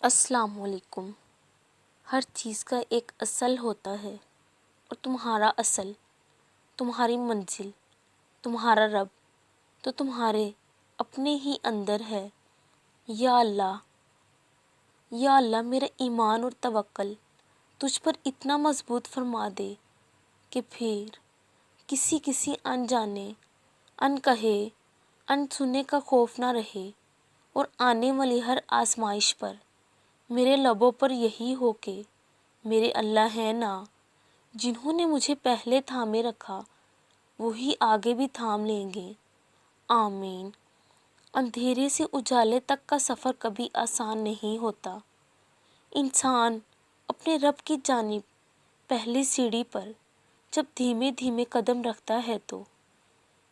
السلام علیکم۔ ہر چیز کا ایک اصل ہوتا ہے اور تمہارا اصل، تمہاری منزل، تمہارا رب تو تمہارے اپنے ہی اندر ہے۔ یا اللہ، یا اللہ، میرا ایمان اور توکل تجھ پر اتنا مضبوط فرما دے کہ پھر کسی انجانے، ان کہے، ان سنے کا خوف نہ رہے، اور آنے والی ہر آزمائش پر میرے لبوں پر یہی ہو کہ میرے اللہ ہیں نا، جنہوں نے مجھے پہلے تھامے رکھا وہی آگے بھی تھام لیں گے۔ آمین۔ اندھیرے سے اجالے تک کا سفر کبھی آسان نہیں ہوتا۔ انسان اپنے رب کی جانب پہلی سیڑھی پر جب دھیمے دھیمے قدم رکھتا ہے تو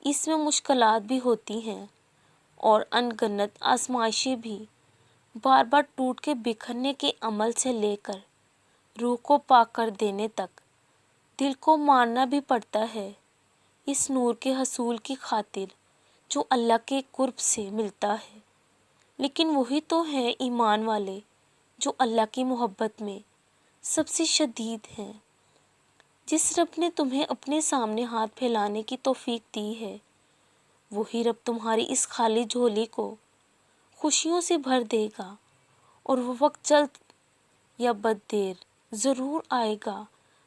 اس میں مشکلات بھی ہوتی ہیں اور انگنت آزمائشیں بھی، بار بار ٹوٹ کے بکھرنے کے عمل سے لے کر روح کو پاک کر دینے تک دل کو مارنا بھی پڑتا ہے، اس نور کے حصول کی خاطر جو اللہ کے قرب سے ملتا ہے۔ لیکن وہی تو ہیں ایمان والے جو اللہ کی محبت میں سب سے شدید ہیں۔ جس رب نے تمہیں اپنے سامنے ہاتھ پھیلانے کی توفیق دی ہے، وہی رب تمہاری اس خالی جھولی کو خوشیوں سے بھر دے گا، اور وہ وقت جلد یا بد دیر ضرور آئے گا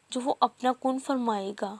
جو وہ اپنا کن فرمائے گا۔